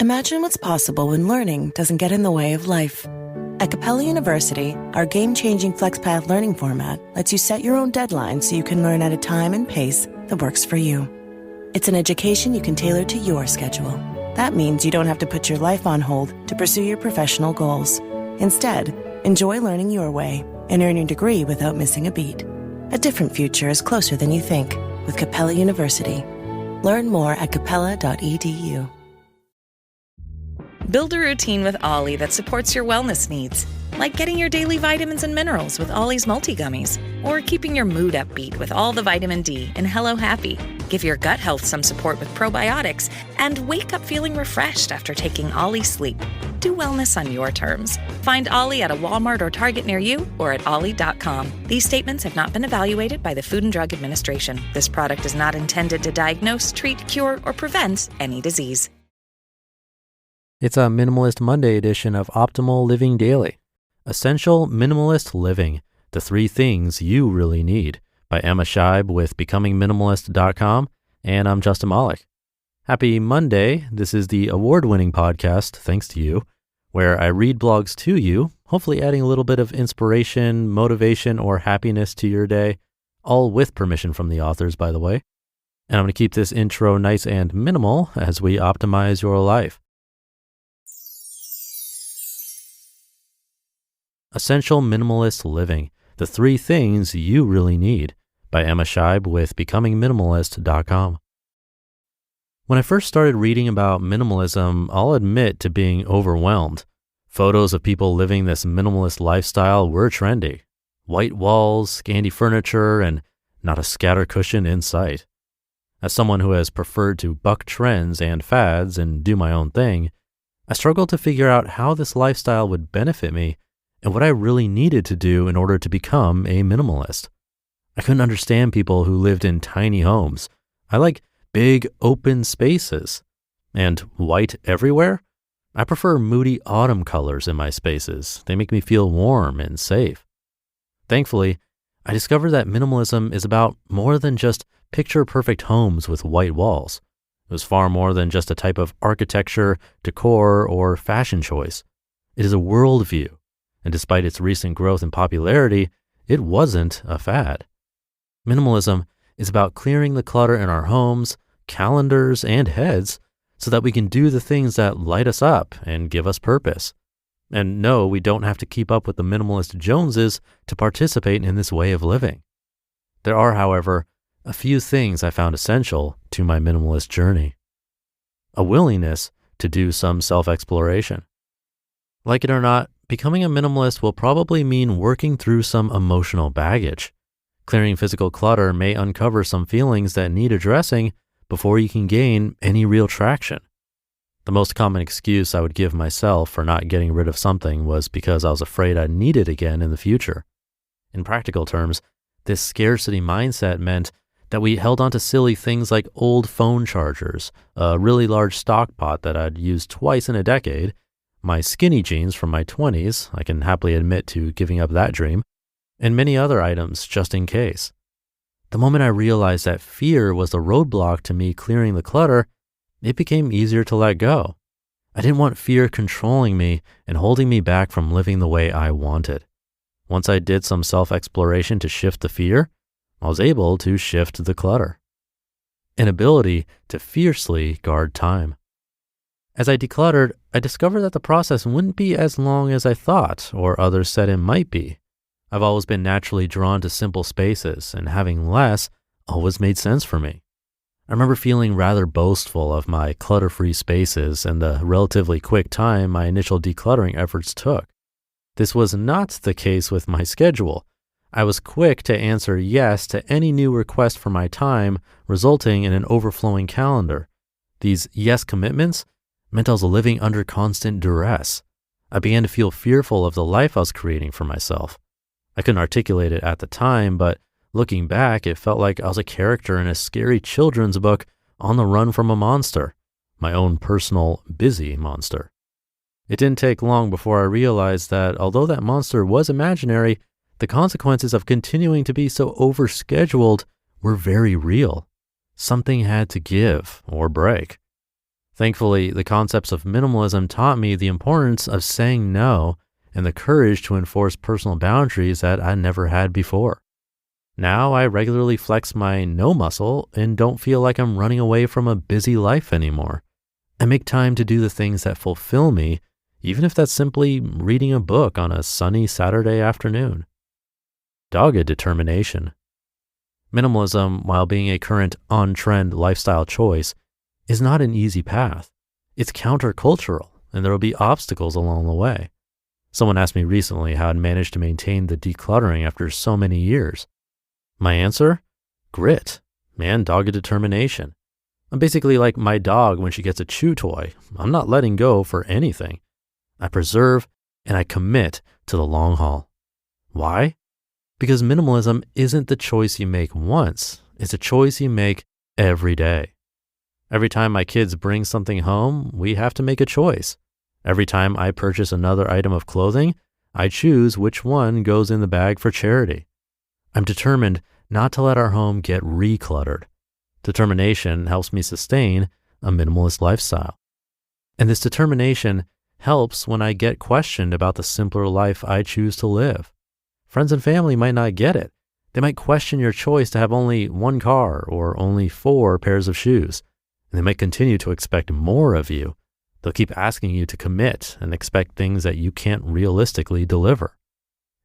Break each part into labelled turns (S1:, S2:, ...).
S1: Imagine what's possible when learning doesn't get in the way of life. At Capella University, our game-changing FlexPath learning format lets you set your own deadlines so you can learn at a time and pace that works for you. It's an education you can tailor to your schedule. That means you don't have to put your life on hold to pursue your professional goals. Instead, enjoy learning your way and earn your degree without missing a beat. A different future is closer than you think with Capella University. Learn more at capella.edu.
S2: Build a routine with Ollie that supports your wellness needs, like getting your daily vitamins and minerals with Ollie's multi-gummies, or keeping your mood upbeat with all the vitamin D in Hello Happy. Give your gut health some support with probiotics, and wake up feeling refreshed after taking Ollie Sleep. Do wellness on your terms. Find Ollie at a Walmart or Target near you or at ollie.com. These statements have not been evaluated by the Food and Drug Administration. This product is not intended to diagnose, treat, cure, or prevent any disease.
S3: It's a Minimalist Monday edition of Optimal Living Daily. Essential Minimalist Living, the 3 things you really need, by Emma Scheib with becomingminimalist.com, and I'm Justin Malik. Happy Monday. This is the award-winning podcast, thanks to you, where I read blogs to you, hopefully adding a little bit of inspiration, motivation, or happiness to your day, all with permission from the authors, by the way. And I'm going to keep this intro nice and minimal as we optimize your life. Essential Minimalist Living, the 3 things you really need, by Emma Scheib with becomingminimalist.com. When I first started reading about minimalism, I'll admit to being overwhelmed. Photos of people living this minimalist lifestyle were trendy. White walls, scanty furniture, and not a scatter cushion in sight. As someone who has preferred to buck trends and fads and do my own thing, I struggled to figure out how this lifestyle would benefit me and what I really needed to do in order to become a minimalist. I couldn't understand people who lived in tiny homes. I like big open spaces. And white everywhere? I prefer moody autumn colors in my spaces. They make me feel warm and safe. Thankfully, I discovered that minimalism is about more than just picture-perfect homes with white walls. It was far more than just a type of architecture, decor, or fashion choice. It is a worldview. And despite its recent growth in popularity, it wasn't a fad. Minimalism is about clearing the clutter in our homes, calendars, and heads so that we can do the things that light us up and give us purpose. And no, we don't have to keep up with the minimalist Joneses to participate in this way of living. There are, however, a few things I found essential to my minimalist journey. A willingness to do some self-exploration. Like it or not, becoming a minimalist will probably mean working through some emotional baggage. Clearing physical clutter may uncover some feelings that need addressing before you can gain any real traction. The most common excuse I would give myself for not getting rid of something was because I was afraid I'd need it again in the future. In practical terms, this scarcity mindset meant that we held on to silly things like old phone chargers, a really large stock pot that I'd used twice in a decade, my skinny jeans from my 20s, I can happily admit to giving up that dream, and many other items just in case. The moment I realized that fear was the roadblock to me clearing the clutter, it became easier to let go. I didn't want fear controlling me and holding me back from living the way I wanted. Once I did some self-exploration to shift the fear, I was able to shift the clutter. An ability to fiercely guard time. As I decluttered, I discovered that the process wouldn't be as long as I thought or others said it might be. I've always been naturally drawn to simple spaces, and having less always made sense for me. I remember feeling rather boastful of my clutter-free spaces and the relatively quick time my initial decluttering efforts took. This was not the case with my schedule. I was quick to answer yes to any new request for my time, resulting in an overflowing calendar. These yes commitments meant I was living under constant duress. I began to feel fearful of the life I was creating for myself. I couldn't articulate it at the time, but looking back, it felt like I was a character in a scary children's book on the run from a monster, my own personal busy monster. It didn't take long before I realized that although that monster was imaginary, the consequences of continuing to be so overscheduled were very real. Something had to give or break. Thankfully, the concepts of minimalism taught me the importance of saying no and the courage to enforce personal boundaries that I never had before. Now I regularly flex my no muscle and don't feel like I'm running away from a busy life anymore. I make time to do the things that fulfill me, even if that's simply reading a book on a sunny Saturday afternoon. Dogged determination. Minimalism, while being a current on-trend lifestyle choice, is not an easy path. It's countercultural, and there will be obstacles along the way. Someone asked me recently how I'd managed to maintain the decluttering after so many years. My answer? Grit and dogged determination. I'm basically like my dog when she gets a chew toy. I'm not letting go for anything. I preserve and I commit to the long haul. Why? Because minimalism isn't the choice you make once. It's a choice you make every day. Every time my kids bring something home, we have to make a choice. Every time I purchase another item of clothing, I choose which one goes in the bag for charity. I'm determined not to let our home get recluttered. Determination helps me sustain a minimalist lifestyle. And this determination helps when I get questioned about the simpler life I choose to live. Friends and family might not get it. They might question your choice to have only one car or only 4 pairs of shoes. And they might continue to expect more of you. They'll keep asking you to commit and expect things that you can't realistically deliver.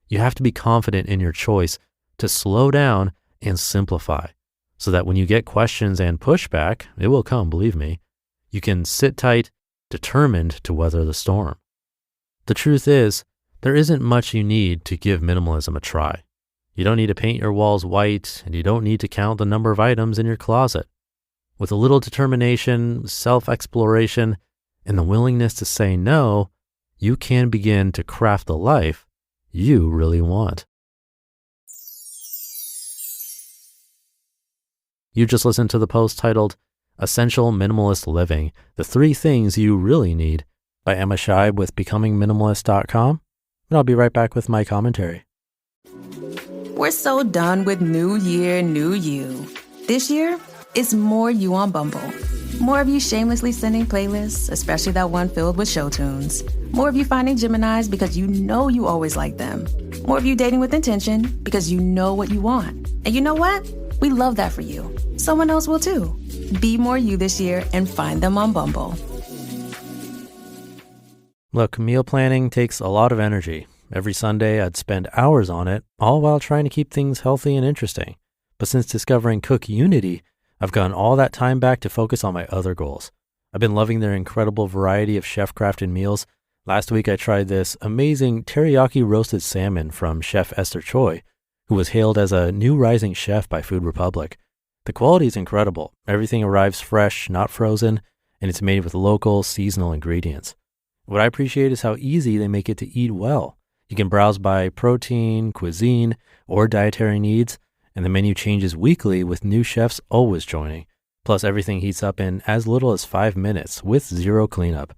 S3: You have to be confident in your choice to slow down and simplify so that when you get questions and pushback, it will come, believe me, you can sit tight, determined to weather the storm. The truth is, there isn't much you need to give minimalism a try. You don't need to paint your walls white, and you don't need to count the number of items in your closet. With a little determination, self-exploration, and the willingness to say no, you can begin to craft the life you really want. You just listened to the post titled Essential Minimalist Living, the 3 Things You Really Need by Emma Scheib with becomingminimalist.com. And I'll be right back with my commentary.
S4: We're so done with New Year, New You. This year, it's more you on Bumble. More of you shamelessly sending playlists, especially that one filled with show tunes. More of you finding Geminis because you know you always like them. More of you dating with intention because you know what you want. And you know what? We love that for you. Someone else will too. Be more you this year and find them on Bumble.
S3: Look, meal planning takes a lot of energy. Every Sunday, I'd spend hours on it, all while trying to keep things healthy and interesting. But since discovering Cook Unity, I've gotten all that time back to focus on my other goals. I've been loving their incredible variety of chef-crafted meals. Last week, I tried this amazing teriyaki roasted salmon from Chef Esther Choi, who was hailed as a new rising chef by Food Republic. The quality is incredible. Everything arrives fresh, not frozen, and it's made with local, seasonal ingredients. What I appreciate is how easy they make it to eat well. You can browse by protein, cuisine, or dietary needs, and the menu changes weekly with new chefs always joining. Plus, everything heats up in as little as 5 minutes with 0 cleanup.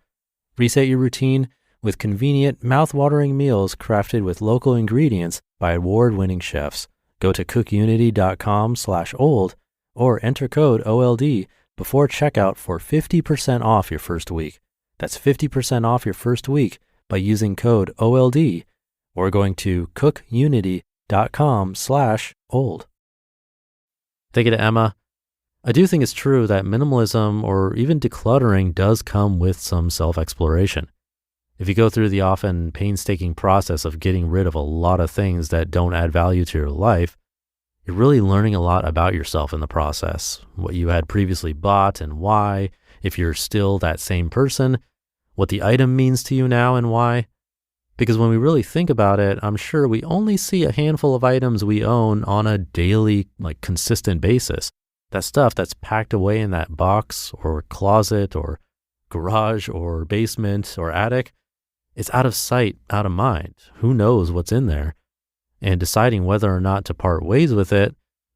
S3: Reset your routine with convenient, mouth-watering meals crafted with local ingredients by award-winning chefs. Go to cookunity.com/old or enter code OLD before checkout for 50% off your first week. That's 50% off your first week by using code OLD or going to cookunity.com/old. Thank you to Emma. I do think it's true that minimalism or even decluttering does come with some self-exploration. If you go through the often painstaking process of getting rid of a lot of things that don't add value to your life, you're really learning a lot about yourself in the process, what you had previously bought and why, if you're still that same person, what the item means to you now and why. Because when we really think about it, I'm sure we only see a handful of items we own on a daily, consistent basis. That stuff that's packed away in that box or closet or garage or basement or attic, it's out of sight, out of mind. Who knows what's in there? And deciding whether or not to part ways with it,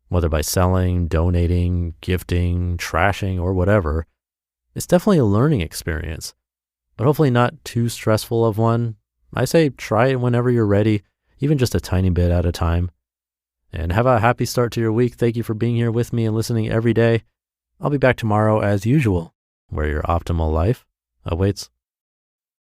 S3: whether by selling, donating, gifting, trashing, or whatever, it's definitely a learning experience, but hopefully not too stressful of one. I say try it whenever you're ready, even just a tiny bit at a time. And have a happy start to your week. Thank you for being here with me and listening every day. I'll be back tomorrow as usual. where your optimal life awaits.